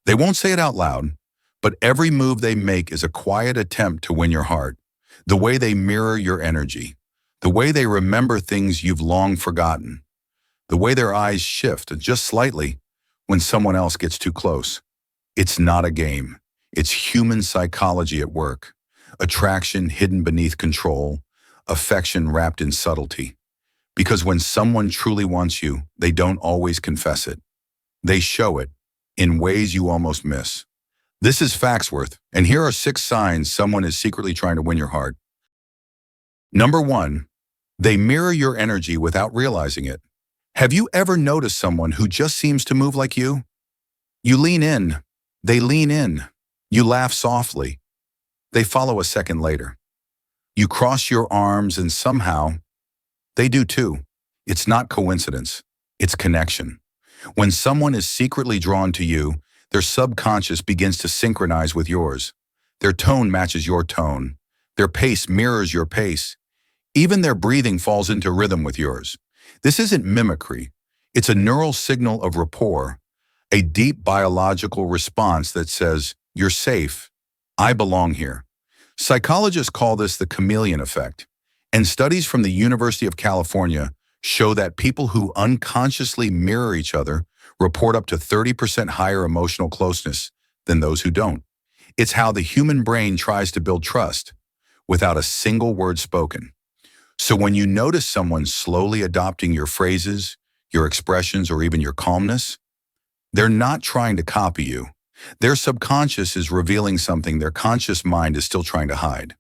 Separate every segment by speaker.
Speaker 1: They won't say it out loud, but every move they make is a quiet attempt to win your heart. The way they mirror your energy, the way they remember things you've long forgotten, the way their eyes shift just slightly when someone else gets too close. It's not a game. It's human psychology at work. Attraction hidden beneath control, affection wrapped in subtlety. Because when someone truly wants you, they don't always confess it. They show it in ways you almost miss. This is Faxworth, and here are 6 signs someone is secretly trying to win your heart. Number 1, they mirror your energy without realizing it. Have you ever noticed someone who just seems to move like you? You lean in, they lean in. You laugh softly, they follow a second later. You cross your arms and somehow, they do too. It's not coincidence, it's connection. When someone is secretly drawn to you, their subconscious begins to synchronize with yours. Their tone matches your tone. Their pace mirrors your pace. Even their breathing falls into rhythm with yours. This isn't mimicry. It's a neural signal of rapport, a deep biological response that says, "You're safe. I belong here." Psychologists call this the chameleon effect, and studies from the University of California show that people who unconsciously mirror each other report up to 30% higher emotional closeness than those who don't. It's how the human brain tries to build trust without a single word spoken. So when you notice someone slowly adopting your phrases, your expressions, or even your calmness, they're not trying to copy you. Their subconscious is revealing something their conscious mind is still trying to hide.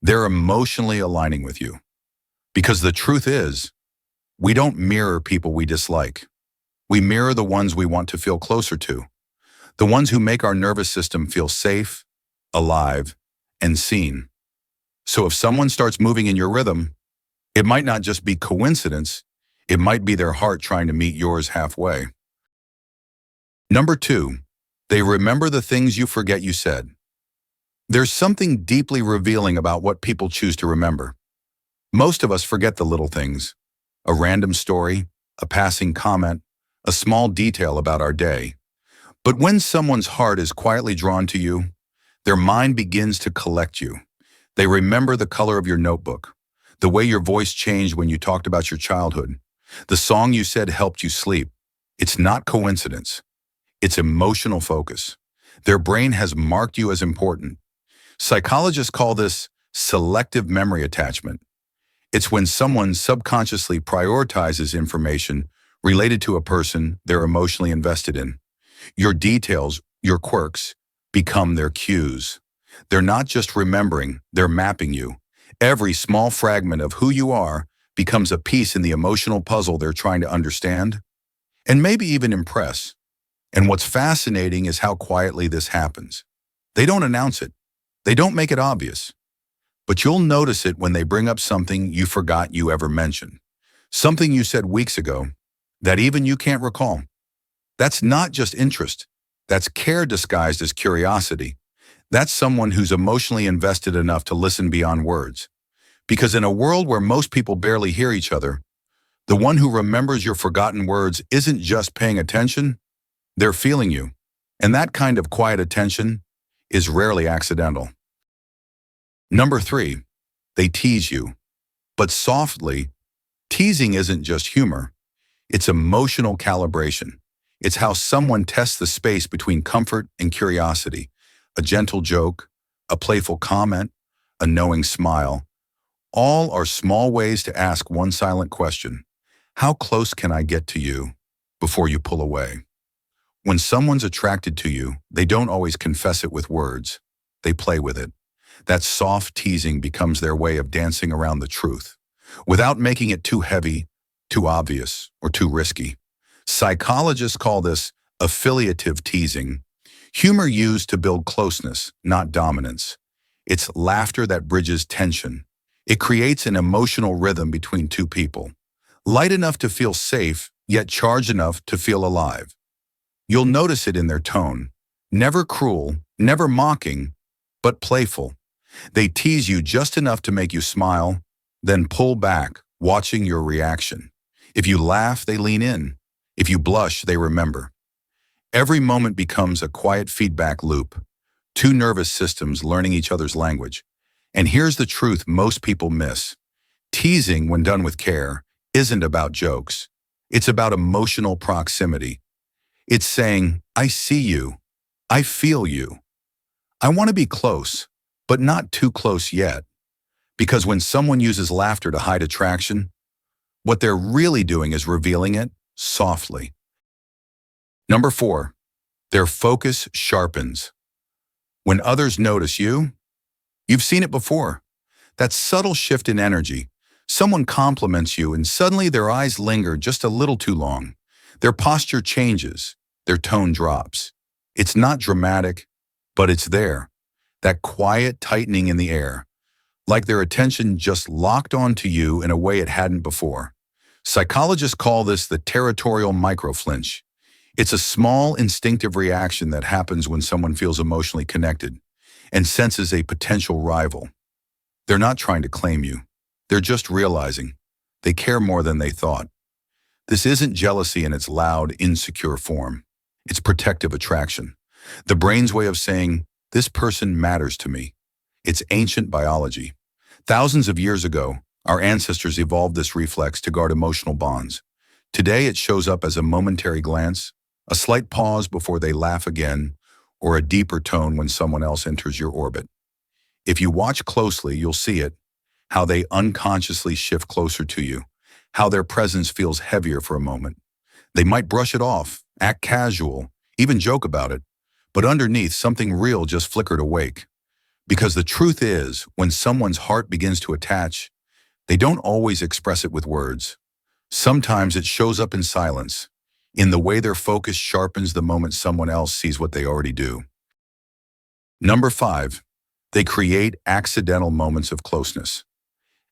Speaker 1: They're emotionally aligning with you. Because the truth is, we don't mirror people we dislike. We mirror the ones we want to feel closer to, the ones who make our nervous system feel safe, alive, and seen. So if someone starts moving in your rhythm, it might not just be coincidence, it might be their heart trying to meet yours halfway. Number 2, they remember the things you forget you said. There's something deeply revealing about what people choose to remember. Most of us forget the little things, a random story, a passing comment, a small detail about our day. But when someone's heart is quietly drawn to you, their mind begins to collect you. They remember the color of your notebook, the way your voice changed when you talked about your childhood, the song you said helped you sleep. It's not coincidence. It's emotional focus. Their brain has marked you as important. Psychologists call this selective memory attachment. It's when someone subconsciously prioritizes information related to a person they're emotionally invested in. Your details, your quirks, become their cues. They're not just remembering, they're mapping you. Every small fragment of who you are becomes a piece in the emotional puzzle they're trying to understand, and maybe even impress. And what's fascinating is how quietly this happens. They don't announce it. They don't make it obvious. But you'll notice it when they bring up something you forgot you ever mentioned. Something you said weeks ago that even you can't recall. That's not just interest. That's care disguised as curiosity. That's someone who's emotionally invested enough to listen beyond words. Because in a world where most people barely hear each other, the one who remembers your forgotten words isn't just paying attention, they're feeling you. And that kind of quiet attention is rarely accidental. Number 3, they tease you. But softly, teasing isn't just humor. It's emotional calibration. It's how someone tests the space between comfort and curiosity. A gentle joke, a playful comment, a knowing smile. All are small ways to ask one silent question. How close can I get to you before you pull away? When someone's attracted to you, they don't always confess it with words. They play with it. That soft teasing becomes their way of dancing around the truth, without making it too heavy, too obvious, or too risky. Psychologists call this affiliative teasing. Humor used to build closeness, not dominance. It's laughter that bridges tension. It creates an emotional rhythm between two people, light enough to feel safe, yet charged enough to feel alive. You'll notice it in their tone. Never cruel, never mocking, but playful. They tease you just enough to make you smile, then pull back, watching your reaction. If you laugh, they lean in. If you blush, they remember. Every moment becomes a quiet feedback loop, two nervous systems learning each other's language. And here's the truth most people miss. Teasing, when done with care, isn't about jokes. It's about emotional proximity. It's saying, I see you. I feel you. I want to be close, but not too close yet. Because when someone uses laughter to hide attraction, what they're really doing is revealing it softly. Number 4, their focus sharpens. When others notice you, you've seen it before. That subtle shift in energy. Someone compliments you and suddenly their eyes linger just a little too long. Their posture changes. Their tone drops. It's not dramatic, but it's there. That quiet tightening in the air, like their attention just locked onto you in a way it hadn't before. Psychologists call this the territorial microflinch. It's a small instinctive reaction that happens when someone feels emotionally connected and senses a potential rival. They're not trying to claim you. They're just realizing they care more than they thought. This isn't jealousy in its loud, insecure form. It's protective attraction. The brain's way of saying, this person matters to me. It's ancient biology. Thousands of years ago, our ancestors evolved this reflex to guard emotional bonds. Today, it shows up as a momentary glance, a slight pause before they laugh again, or a deeper tone when someone else enters your orbit. If you watch closely, you'll see it, how they unconsciously shift closer to you, how their presence feels heavier for a moment. They might brush it off, act casual, even joke about it, but underneath, something real just flickered awake. Because the truth is, when someone's heart begins to attach, they don't always express it with words. Sometimes it shows up in silence, in the way their focus sharpens the moment someone else sees what they already do. Number 5, they create accidental moments of closeness.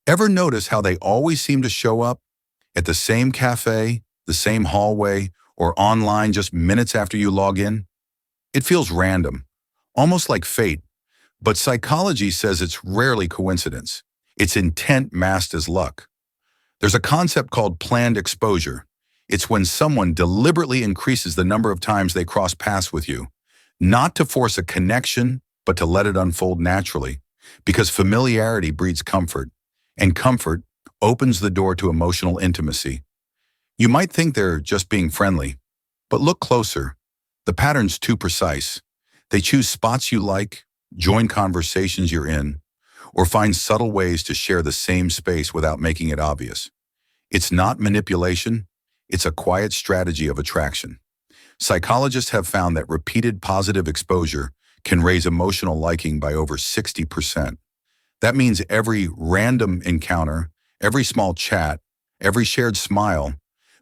Speaker 1: Ever notice how they always seem to show up at the same cafe, the same hallway, or online just minutes after you log in? It feels random, almost like fate, but psychology says it's rarely coincidence. It's intent masked as luck. There's a concept called planned exposure. It's when someone deliberately increases the number of times they cross paths with you, not to force a connection, but to let it unfold naturally, because familiarity breeds comfort, and comfort opens the door to emotional intimacy. You might think they're just being friendly, but look closer. The pattern's too precise. They choose spots you like, join conversations you're in, or find subtle ways to share the same space without making it obvious. It's not manipulation, it's a quiet strategy of attraction. Psychologists have found that repeated positive exposure can raise emotional liking by over 60%. That means every random encounter, every small chat, every shared smile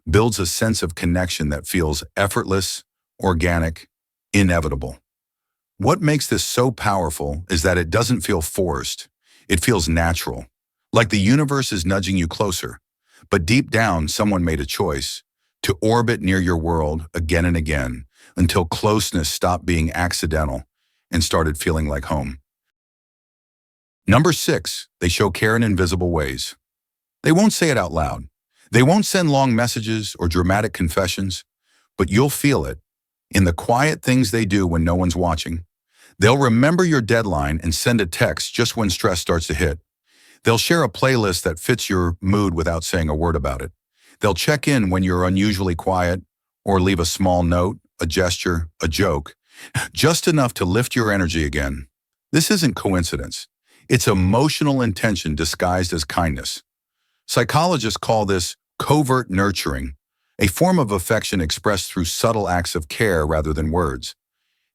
Speaker 1: builds a sense of connection that feels effortless, organic, inevitable. What makes this so powerful is that it doesn't feel forced. It feels natural, like the universe is nudging you closer. But deep down, someone made a choice to orbit near your world again and again until closeness stopped being accidental and started feeling like home. Number 6, they show care in invisible ways. They won't say it out loud. They won't send long messages or dramatic confessions, but you'll feel it in the quiet things they do when no one's watching. They'll remember your deadline and send a text just when stress starts to hit. They'll share a playlist that fits your mood without saying a word about it. They'll check in when you're unusually quiet or leave a small note, a gesture, a joke, just enough to lift your energy again. This isn't coincidence. It's emotional intention disguised as kindness. Psychologists call this covert nurturing, a form of affection expressed through subtle acts of care rather than words.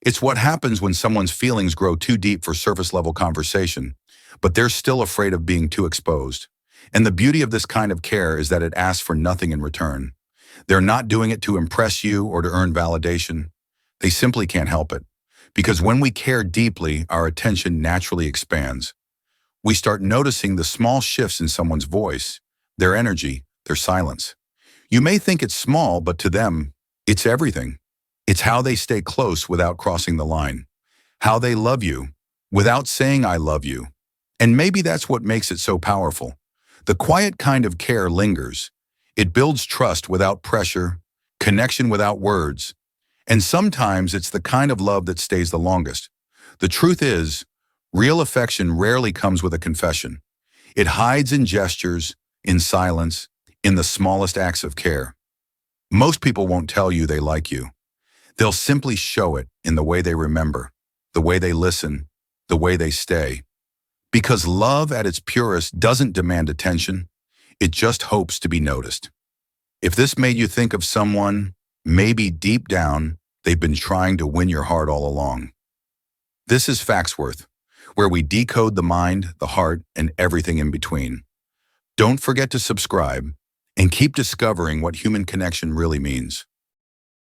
Speaker 1: It's what happens when someone's feelings grow too deep for surface-level conversation, but they're still afraid of being too exposed. And the beauty of this kind of care is that it asks for nothing in return. They're not doing it to impress you or to earn validation. They simply can't help it. Because when we care deeply, our attention naturally expands. We start noticing the small shifts in someone's voice, their energy, their silence. You may think it's small, but to them, it's everything. It's how they stay close without crossing the line. How they love you without saying I love you. And maybe that's what makes it so powerful. The quiet kind of care lingers. It builds trust without pressure, connection without words, And sometimes it's the kind of love that stays the longest. The truth is, real affection rarely comes with a confession. It hides in gestures, in silence, in the smallest acts of care. Most people won't tell you they like you. They'll simply show it in the way they remember, the way they listen, the way they stay. Because love at its purest doesn't demand attention, it just hopes to be noticed. If this made you think of someone, maybe deep down, they've been trying to win your heart all along. This is Faxworth, where we decode the mind, the heart, and everything in between. Don't forget to subscribe and keep discovering what human connection really means.